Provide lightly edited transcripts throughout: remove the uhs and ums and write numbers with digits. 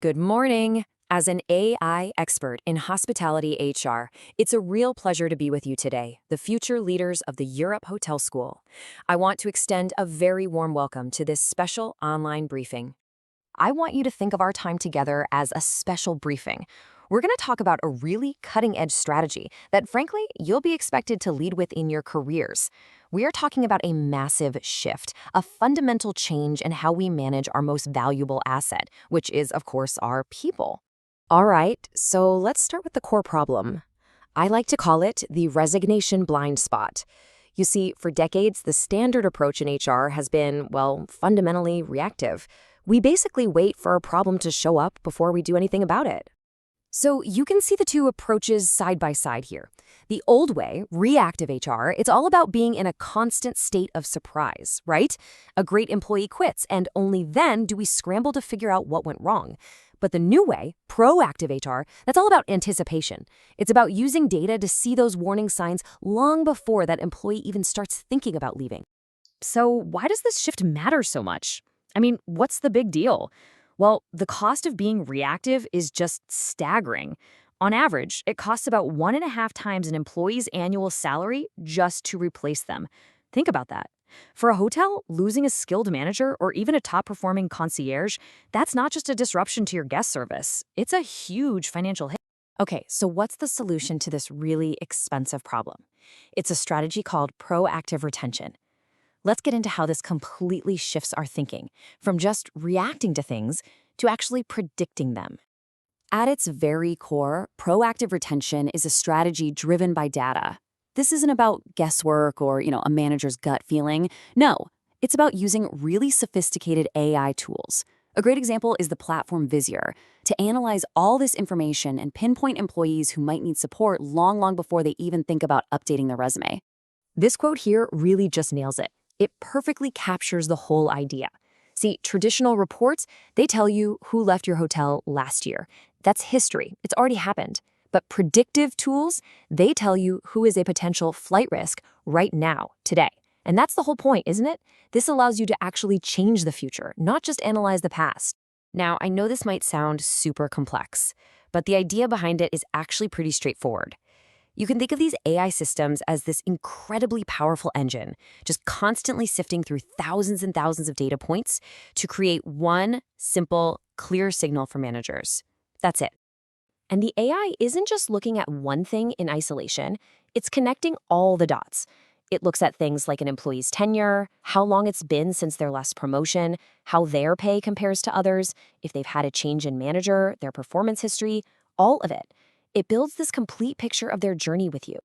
Good morning. As an AI expert in hospitality HR, it's a real pleasure to be with you today, the future leaders of the Europe Hotel School. I want to extend a very warm welcome to this special online briefing. I want you to think of our time together as a special briefing. We're going to talk about a really cutting-edge strategy that, frankly, you'll be expected to lead with in your careers. We are talking about a massive shift, a fundamental change in how we manage our most valuable asset, which is, of course, our people. All right, so let's start with the core problem. I like to call it the resignation blind spot. You see, for decades, the standard approach in HR has been, well, fundamentally reactive. We basically wait for a problem to show up before we do anything about it. So you can see the two approaches side by side here. The old way, reactive HR, it's all about being in a constant state of surprise, right? A great employee quits, and only then do we scramble to figure out what went wrong. But the new way, proactive HR, that's all about anticipation. It's about using data to see those warning signs long before that employee even starts thinking about leaving. So why does this shift matter so much? I mean, what's the big deal? Well, the cost of being reactive is just staggering. On average, it costs about 1.5 times an employee's annual salary just to replace them. Think about that. For a hotel, losing a skilled manager or even a top-performing concierge, that's not just a disruption to your guest service. It's a huge financial hit. Okay, so what's the solution to this really expensive problem? It's a strategy called proactive retention. Let's get into how this completely shifts our thinking, from just reacting to things to actually predicting them. At its very core, proactive retention is a strategy driven by data. This isn't about guesswork or, a manager's gut feeling. No, it's about using really sophisticated AI tools. A great example is the platform Visier, to analyze all this information and pinpoint employees who might need support long before they even think about updating their resume. This quote here really just nails it. It perfectly captures the whole idea. See, traditional reports, they tell you who left your hotel last year. That's history. It's already happened. But predictive tools, they tell you who is a potential flight risk right now, today. And that's the whole point, isn't it? This allows you to actually change the future, not just analyze the past. Now, I know this might sound super complex, but the idea behind it is actually pretty straightforward. You can think of these AI systems as this incredibly powerful engine, just constantly sifting through thousands and thousands of data points to create one simple, clear signal for managers. That's it. And the AI isn't just looking at one thing in isolation, it's connecting all the dots. It looks at things like an employee's tenure, how long it's been since their last promotion, how their pay compares to others, if they've had a change in manager, their performance history, all of it. It builds this complete picture of their journey with you.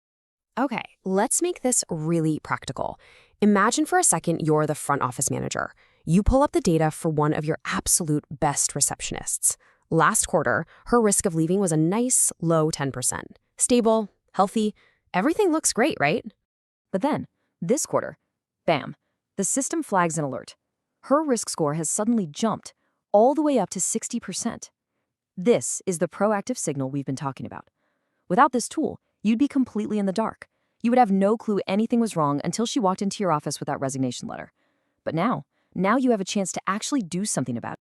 Okay, let's make this really practical. Imagine for a second you're the front office manager. You pull up the data for one of your absolute best receptionists. Last quarter, her risk of leaving was a nice low 10%. Stable, healthy, everything looks great, right? But then, this quarter, bam, the system flags an alert. Her risk score has suddenly jumped all the way up to 60%. This is the proactive signal we've been talking about. Without this tool, you'd be completely in the dark. You would have no clue anything was wrong until she walked into your office with that resignation letter. But now you have a chance to actually do something about it.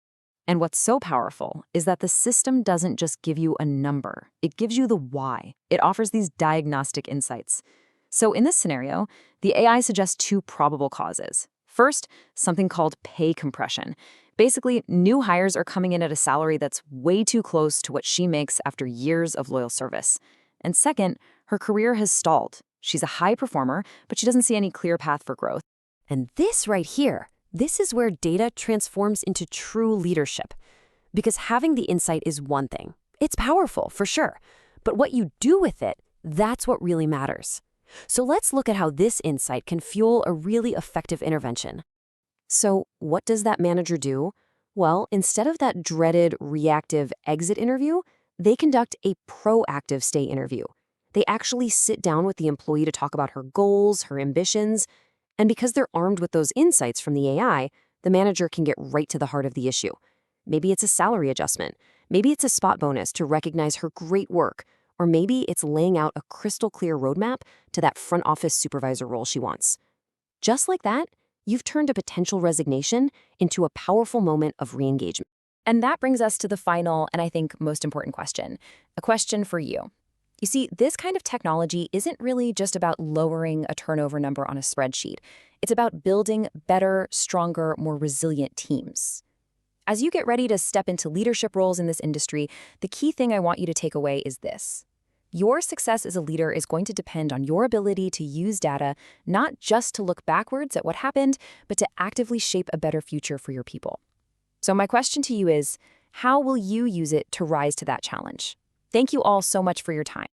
And what's so powerful is that the system doesn't just give you a number. It gives you the why. It offers these diagnostic insights. So in this scenario, the AI suggests two probable causes. First, something called pay compression. Basically, new hires are coming in at a salary that's way too close to what she makes after years of loyal service. And second, her career has stalled. She's a high performer, but she doesn't see any clear path for growth. And this right here, this is where data transforms into true leadership. Because having the insight is one thing. It's powerful, for sure. But what you do with it, that's what really matters. So let's look at how this insight can fuel a really effective intervention. So what does that manager do? Well, instead of that dreaded reactive exit interview, they conduct a proactive stay interview. They actually sit down with the employee to talk about her goals, her ambitions, and because they're armed with those insights from the AI, the manager can get right to the heart of the issue. Maybe it's a salary adjustment. Maybe it's a spot bonus to recognize her great work. Or maybe it's laying out a crystal clear roadmap to that front office supervisor role she wants. Just like that, you've turned a potential resignation into a powerful moment of re-engagement. And that brings us to the final and I think most important question, a question for you. You see, this kind of technology isn't really just about lowering a turnover number on a spreadsheet. It's about building better, stronger, more resilient teams. As you get ready to step into leadership roles in this industry, the key thing I want you to take away is this. Your success as a leader is going to depend on your ability to use data, not just to look backwards at what happened, but to actively shape a better future for your people. So my question to you is, how will you use it to rise to that challenge? Thank you all so much for your time.